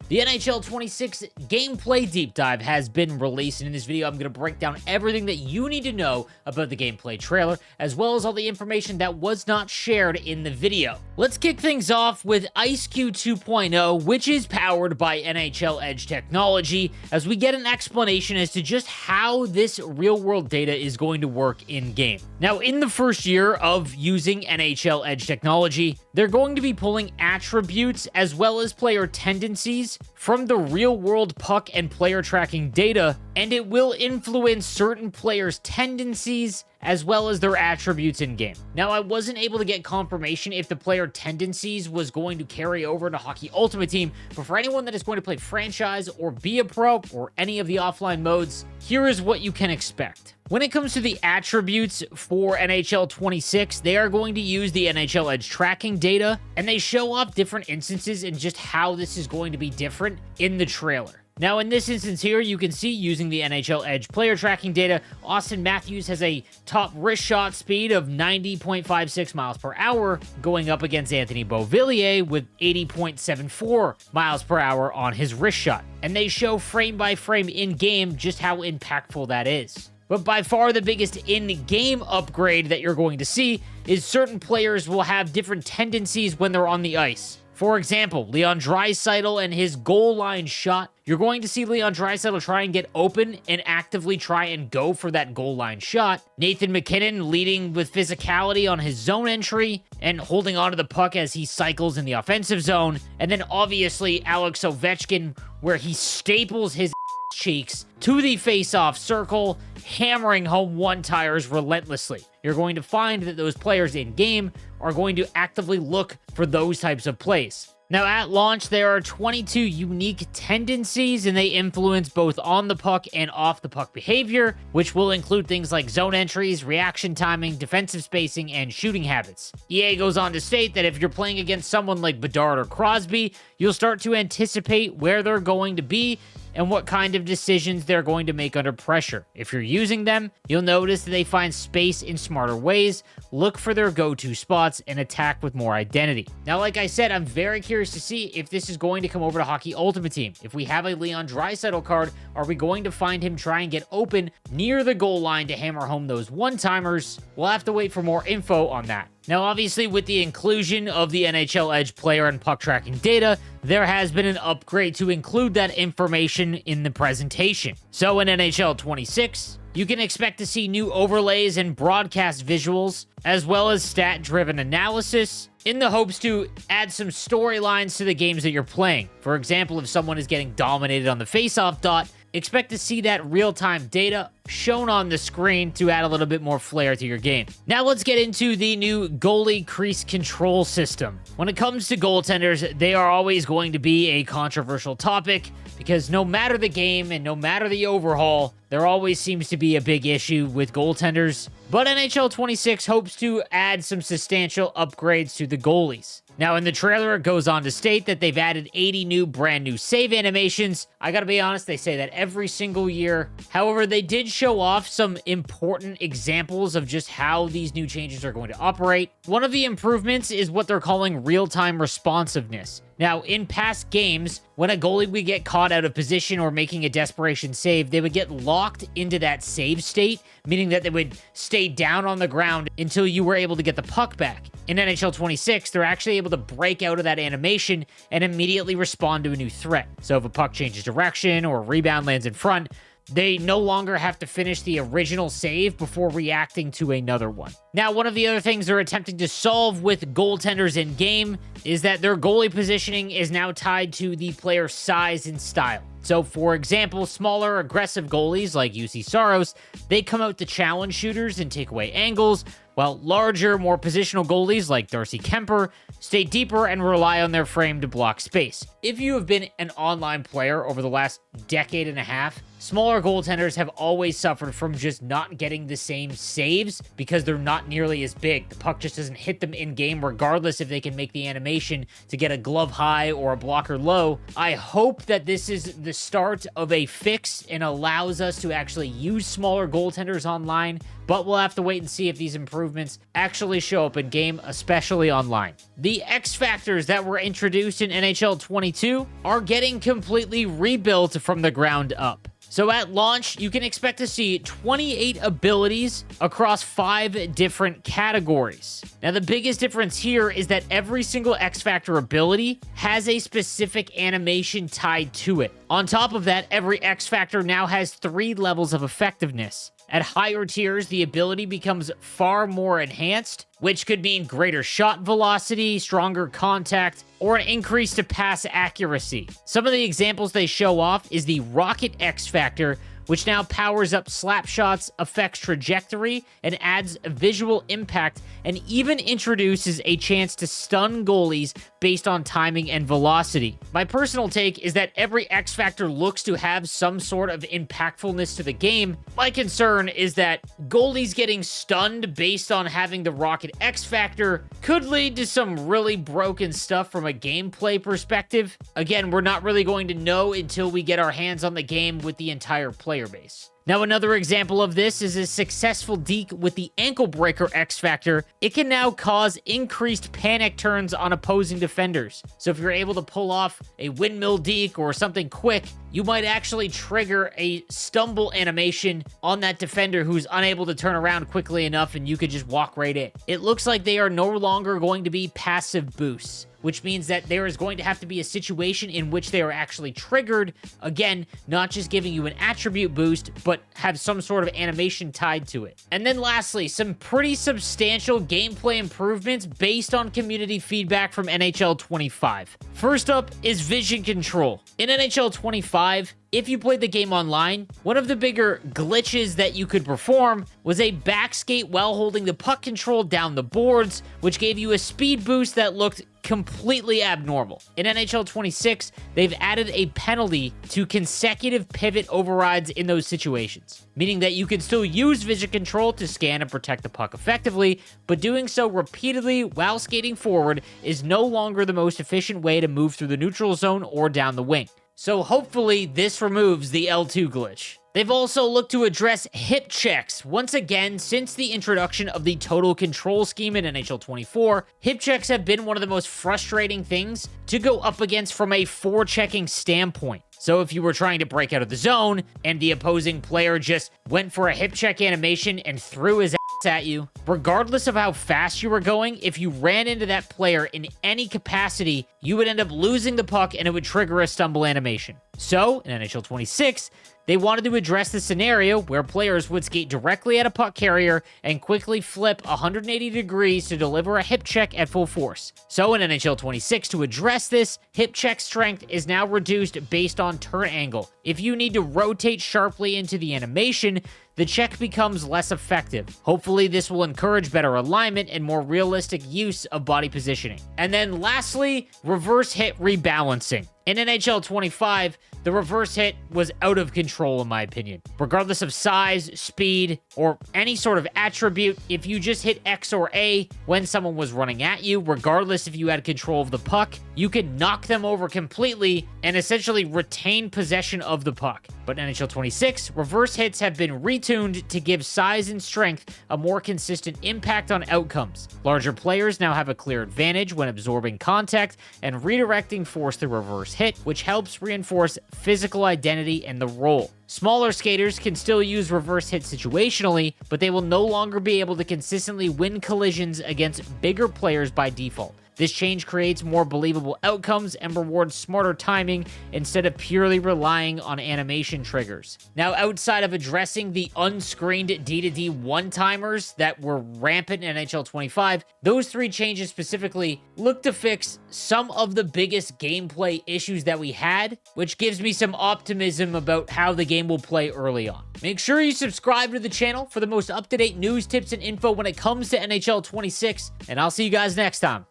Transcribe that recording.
The NHL 26 gameplay deep dive has been released, and in this video, I'm going to break down everything that you need to know about the gameplay trailer, as well as all the information that was not shared in the video. Let's kick things off with IceQ 2.0, which is powered by NHL Edge technology, as we get an explanation as to just how this real-world data is going to work in-game. Now, in the first year of using NHL Edge technology, they're going to be pulling attributes as well as player tendencies from the real-world puck and player tracking data, and it will influence certain players' tendencies as well as their attributes in-game. Now, I wasn't able to get confirmation if the player tendencies was going to carry over to Hockey Ultimate Team, but for anyone that is going to play franchise or be a pro or any of the offline modes, here is what you can expect. When it comes to the attributes for NHL 26, they are going to use the NHL Edge tracking data, and they show off different instances and just how this is going to be different in the trailer. Now, in this instance here, you can see using the NHL Edge player tracking data, Austin Matthews has a top wrist shot speed of 90.56 miles per hour, going up against Anthony Beauvillier with 80.74 miles per hour on his wrist shot. And they show frame by frame in-game just how impactful that is. But by far the biggest in-game upgrade that you're going to see is certain players will have different tendencies when they're on the ice. For example, Leon Draisaitl and his goal line shot. You're going to see Leon Draisaitl try and get open and actively try and go for that goal line shot. Nathan MacKinnon leading with physicality on his zone entry and holding onto the puck as he cycles in the offensive zone. And then obviously Alex Ovechkin, where he staples his cheeks to the face-off circle, hammering home one-tires relentlessly. You're going to find that those players in-game are going to actively look for those types of plays. Now, at launch, there are 22 unique tendencies, and they influence both on the puck and off the puck behavior, which will include things like zone entries, reaction timing, defensive spacing, and shooting habits. EA goes on to state that if you're playing against someone like Bedard or Crosby, you'll start to anticipate where they're going to be and what kind of decisions they're going to make under pressure. If you're using them, you'll notice that they find space in smarter ways, look for their go-to spots, and attack with more identity. Now, like I said, I'm very curious to see if this is going to come over to Hockey Ultimate Team. If we have a Leon Draisaitl card, are we going to find him try and get open near the goal line to hammer home those one-timers? We'll have to wait for more info on that. Now, obviously, with the inclusion of the NHL Edge player and puck tracking data, there has been an upgrade to include that information in the presentation. So in NHL 26, you can expect to see new overlays and broadcast visuals, as well as stat-driven analysis, in the hopes to add some storylines to the games that you're playing. For example, if someone is getting dominated on the face-off dot, expect to see that real-time data shown on the screen to add a little bit more flair to your game. Now let's get into the new goalie crease control system. When it comes to goaltenders, they are always going to be a controversial topic because no matter the game and no matter the overhaul, there always seems to be a big issue with goaltenders. But NHL 26 hopes to add some substantial upgrades to the goalies. Now, in the trailer, it goes on to state that they've added 80 new brand new save animations. I gotta be honest, they say that every single year. However, they did show off some important examples of just how these new changes are going to operate. One of the improvements is what they're calling real-time responsiveness. Now, in past games, when a goalie would get caught out of position or making a desperation save, they would get locked into that save state, meaning that they would stay down on the ground until you were able to get the puck back. In NHL 26, they're actually able to break out of that animation and immediately respond to a new threat. So if a puck changes direction or a rebound lands in front, they no longer have to finish the original save before reacting to another one. Now, one of the other things they're attempting to solve with goaltenders in-game is that their goalie positioning is now tied to the player's size and style. So, for example, smaller, aggressive goalies like UC Saros, they come out to challenge shooters and take away angles, while larger, more positional goalies like Darcy Kemper stay deeper and rely on their frame to block space. If you have been an online player over the last decade and a half, smaller goaltenders have always suffered from just not getting the same saves because they're not nearly as big. The puck just doesn't hit them in-game regardless if they can make the animation to get a glove high or a blocker low. I hope that this is the start of a fix and allows us to actually use smaller goaltenders online, but we'll have to wait and see if these improvements actually show up in game, especially online. The X factors that were introduced in NHL 22 are getting completely rebuilt from the ground up. So at launch, you can expect to see 28 abilities across 5 different categories. Now, the biggest difference here is that every single X Factor ability has a specific animation tied to it. On top of that, every X Factor now has 3 levels of effectiveness. At higher tiers, the ability becomes far more enhanced, which could mean greater shot velocity, stronger contact, or an increase to pass accuracy. Some of the examples they show off is the Rocket X Factor, which now powers up slap shots, affects trajectory, and adds visual impact, and even introduces a chance to stun goalies based on timing and velocity. My personal take is that every X Factor looks to have some sort of impactfulness to the game. My concern is that goalies getting stunned based on having the Rocket X Factor could lead to some really broken stuff from a gameplay perspective. Again, we're not really going to know until we get our hands on the game with the entire player base. Now, another example of this is a successful deke with the Ankle Breaker X Factor. It can now cause increased panic turns on opposing defenders. So if you're able to pull off a windmill deke or something quick, you might actually trigger a stumble animation on that defender who's unable to turn around quickly enough, and you could just walk right in. It looks like they are no longer going to be passive boosts, which means that there is going to have to be a situation in which they are actually triggered. Again, not just giving you an attribute boost, but have some sort of animation tied to it. And then lastly, some pretty substantial gameplay improvements based on community feedback from NHL 25. First up is vision control. In NHL 25, if you played the game online, one of the bigger glitches that you could perform was a backskate while holding the puck control down the boards, which gave you a speed boost that looked completely abnormal. In NHL 26, they've added a penalty to consecutive pivot overrides in those situations, meaning that you can still use vision control to scan and protect the puck effectively, but doing so repeatedly while skating forward is no longer the most efficient way to move through the neutral zone or down the wing. So hopefully this removes the L2 glitch. They've also looked to address hip checks. Once again, since the introduction of the total control scheme in NHL 24, hip checks have been one of the most frustrating things to go up against from a forechecking standpoint. So if you were trying to break out of the zone and the opposing player just went for a hip check animation and threw his ass at you, regardless of how fast you were going, if you ran into that player in any capacity, you would end up losing the puck and it would trigger a stumble animation. So in NHL 26, they wanted to address the scenario where players would skate directly at a puck carrier and quickly flip 180 degrees to deliver a hip check at full force. So in NHL 26, to address this, hip check strength is now reduced based on turn angle. If you need to rotate sharply into the animation, the check becomes less effective. Hopefully, this will encourage better alignment and more realistic use of body positioning. And then lastly, reverse hit rebalancing. In NHL 25, the reverse hit was out of control in my opinion. Regardless of size, speed, or any sort of attribute, if you just hit X or A when someone was running at you, regardless if you had control of the puck, you could knock them over completely and essentially retain possession of the puck. But in NHL 26, reverse hits have been retuned to give size and strength a more consistent impact on outcomes. Larger players now have a clear advantage when absorbing contact and redirecting force through reverse hit, which helps reinforce physical identity and the role. Smaller skaters can still use reverse hit situationally, but they will no longer be able to consistently win collisions against bigger players by default. This change creates more believable outcomes and rewards smarter timing instead of purely relying on animation triggers. Now, outside of addressing the unscreened D2D one-timers that were rampant in NHL 25, those 3 changes specifically look to fix some of the biggest gameplay issues that we had, which gives me some optimism about how the game will play early on. Make sure you subscribe to the channel for the most up-to-date news, tips, and info when it comes to NHL 26, and I'll see you guys next time.